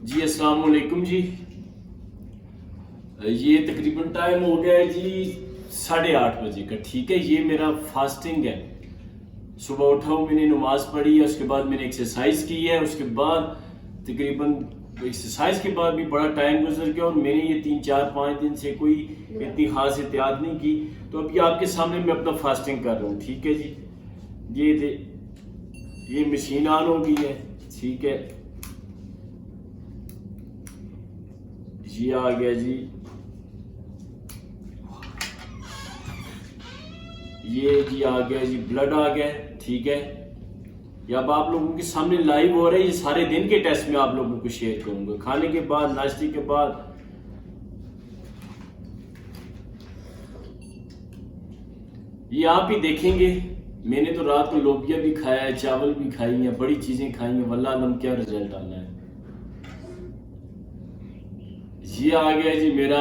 जी अस्सलाम वालेकुम जी। ये तकरीबन टाइम हो गया है जी 8:30 बजे का। ठीक है, ये मेरा फास्टिंग है। सुबह उठा हूँ, मैंने नमाज पढ़ी है, उसके बाद मैंने एक्सरसाइज की है, उसके बाद तकरीबन एक्सरसाइज के बाद भी बड़ा टाइम गुजर गया और मैंने ये 3 4 5 दिन से कोई इतनी खास एहतियात नहीं की। तो अभी आपके सामने मैं अपना फास्टिंग कर रहा हूँ। ठीक है जी, ये दे ये मशीन ऑन हो गई है। ठीक है, ये आ गया जी, ये जी आ गया जी, ब्लड आ गया। ठीक है, ये अब आप लोगों के सामने लाइव हो रहा है। ये सारे दिन के टेस्ट में आप लोगों को शेयर करूंगा, खाने के बाद, नाश्ते के बाद। ये आप ही देखेंगे। मैंने तो रात को लोबिया भी खाया है, चावल भी खाई है, बड़ी चीजें खाई हैं। वल्लाह आलम क्या रिजल्ट आना है। ये आ गया जी मेरा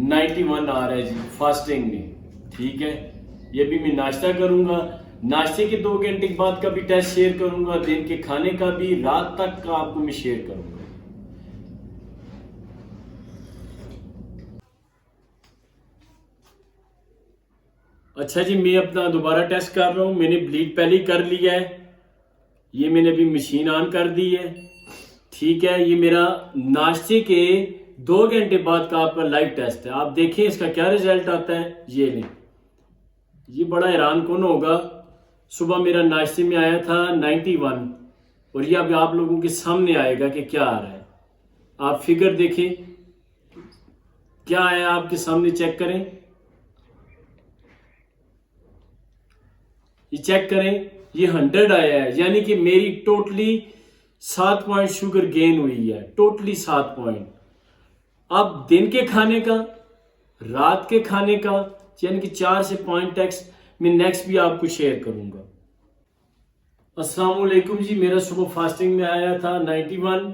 91 आ रहा है जी फास्टिंग में। ठीक है, ये भी मैं नाश्ता करूंगा। नाश्ते के 2 घंटे के बाद का भी टेस्ट शेयर करूंगा, दिन के खाने का भी, रात तक का आपको मैं शेयर करूंगा। अच्छा जी, मैं अपना दोबारा टेस्ट कर रहा हूं। मैंने ब्लीड पहले ही कर लिया है। ये मैंने अभी मशीन ऑन कर दी है। ठीक है, ये मेरा नाश्ते के 2 घंटे बाद का आपका लाइव टेस्ट है। आप देखें इसका क्या रिजल्ट आता है। ये लें, ये बड़ा हैरान कौन होगा। सुबह मेरा नाश्ते में आया था 91 और ये अब आप लोगों के सामने आएगा कि क्या आ रहा है। आप फिगर देखें क्या आया, आपके सामने चेक करें। ये चेक करें, ये 100 आया है, यानी कि मेरी टोटली 7 पॉइंट शुगर गेन हुई है। Totally 7 point. अब दिन के खाने का, रात के खाने का, यानी कि 4 से पॉइंट टेक्स्ट मैं नेक्स्ट भी आपको शेयर करूंगा। अस्सलाम वालेकुम जी। मेरा सुबह फास्टिंग में आया था 91,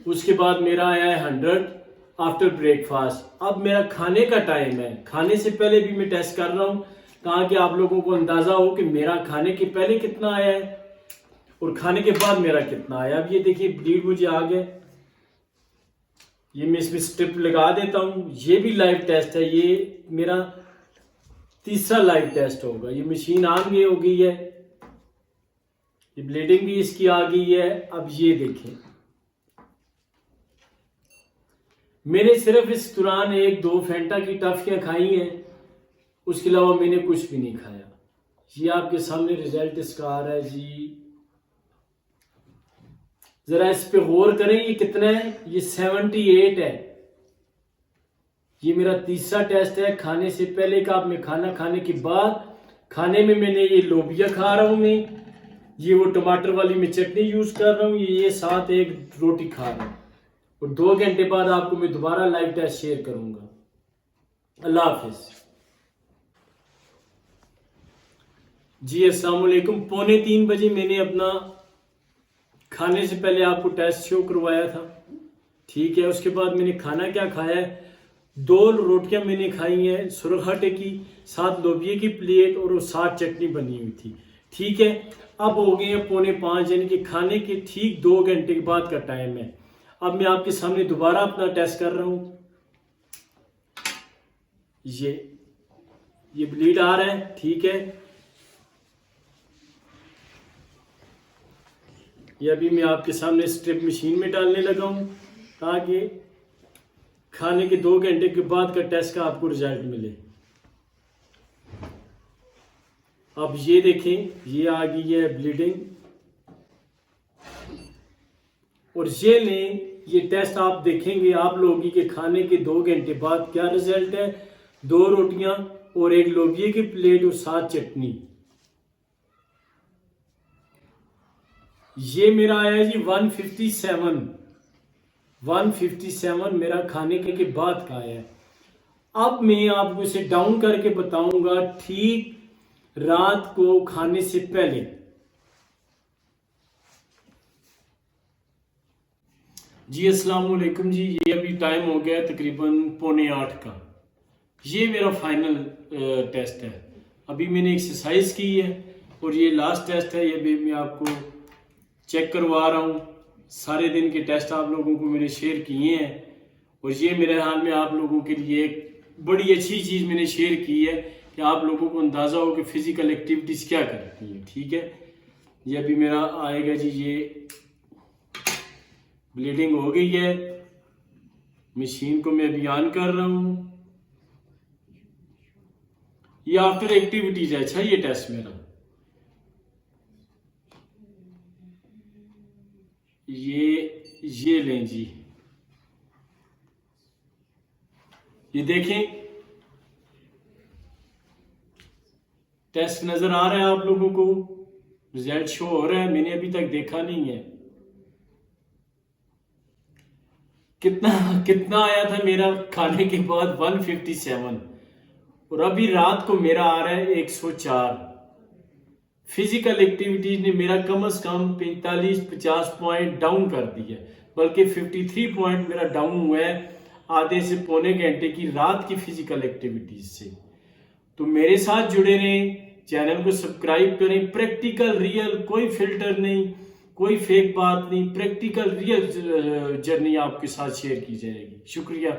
उसके बाद मेरा आया है 100 आफ्टर ब्रेकफास्ट। अब मेरा खाने का टाइम है। खाने से पहले भी मैं टेस्ट कर रहा हूं ताकि आप लोगों को अंदाजा हो कि मेरा खाने के पहले कितना आया है और खाने के बाद मेरा कितना आया। अब ये देखिए ब्लीड मुझे आ गया। ये मैं इसमें स्ट्रिप लगा देता हूं। ये भी लाइव टेस्ट है, ये मेरा तीसरा लाइव टेस्ट होगा। ये मशीन ऑन हो गई है, ये ब्लीडिंग भी इसकी आ गई है। अब ये देखें, मैंने सिर्फ इस दौरान 1 2 फैंटा की टॉफियां खाई हैं, उसके अलावा मैंने कुछ भी नहीं खाया। ये आपके सामने रिजल्ट इसका आ रहा है जी। जरा इस पे गौर करें, ये कितना है। ये 78 है। ये मेरा तीसरा टेस्ट है, खाने से पहले का। अब मैं खाना खाने के बाद, खाने में मैंने ये लोबिया खा रहा हूं मैं, ये वो टमाटर वाली मैं चटनी यूज कर रहा हूं, ये साथ एक रोटी खा रहा हूं। और 2 घंटे बाद आपको मैं दोबारा लाइव टेस्ट शेयर करूंगा। अल्लाह हाफिज जी। अस्सलाम वालेकुम। 2:45 मैंने अपना खाने से पहले आपको टेस्ट शो करवाया था। ठीक है, उसके बाद मैंने खाना क्या खाया है। 2 रोटियां मैंने खाई हैं सुरख आटे की, 7 लोबिये की प्लेट और 7 चटनी बनी हुई थी। ठीक है, अब हो गए हैं 4:45, यानी कि खाने के ठीक 2 घंटे के बाद का टाइम है। अब मैं आपके सामने दोबारा अपना टेस्ट कर रहा हूं। ये ब्लीड आ रहा है। ठीक है, ये अभी मैं आपके सामने स्ट्रिप मशीन में डालने लगा हूं ताकि खाने के 2 घंटे के बाद का टेस्ट का आपको रिजल्ट मिले। अब ये देखें, ये आ गई है ब्लीडिंग। और ये लें, ये टेस्ट आप देखेंगे आप लोगों के खाने के 2 घंटे बाद क्या रिजल्ट है। 2 रोटियां और 1 लोबिये की प्लेट और 7 चटनी। ये मेरा आया जी 157 मेरा खाने के बाद का आया है। अब मैं आपको इसे डाउन करके बताऊंगा ठीक रात को खाने से पहले। जी अस्सलाम वालेकुम जी। ये अभी टाइम हो गया तकरीबन 7:45 का। ये मेरा फाइनल टेस्ट है। अभी मैंने एक्सरसाइज की है और ये लास्ट टेस्ट है। ये भी मैं आपको चेक करवा रहा हूँ। सारे दिन के टेस्ट आप लोगों को मैंने शेयर किए हैं और ये मेरे हाल में आप लोगों के लिए एक बड़ी अच्छी चीज़ मैंने शेयर की है कि आप लोगों को अंदाज़ा हो कि फिज़िकल एक्टिविटीज़ क्या करती है। ठीक है, ये अभी मेरा आएगा जी, ये ब्लीडिंग हो गई है, मशीन को मैं अभी ऑन कर रहा हूँ। ये आफ्टर एक्टिविटीज है। अच्छा, ये टेस्ट मेरा, ये लें जी, ये देखें टेस्ट नजर आ रहा है आप लोगों को, रिजल्ट शो हो रहा है। मैंने अभी तक देखा नहीं है कितना कितना आया था मेरा खाने के बाद, 157, और अभी रात को मेरा आ रहा है 104। फिजिकल एक्टिविटीज ने मेरा कम से कम 45-50 पॉइंट डाउन कर दिया, बल्कि 53 पॉइंट मेरा डाउन हुआ है आधे से पौने घंटे की रात की फिजिकल एक्टिविटीज से। तो मेरे साथ जुड़े रहें, चैनल को सब्सक्राइब करें। प्रैक्टिकल रियल, कोई फिल्टर नहीं, कोई फेक बात नहीं, प्रैक्टिकल रियल जर्नी आपके साथ शेयर की जाएगी। शुक्रिया।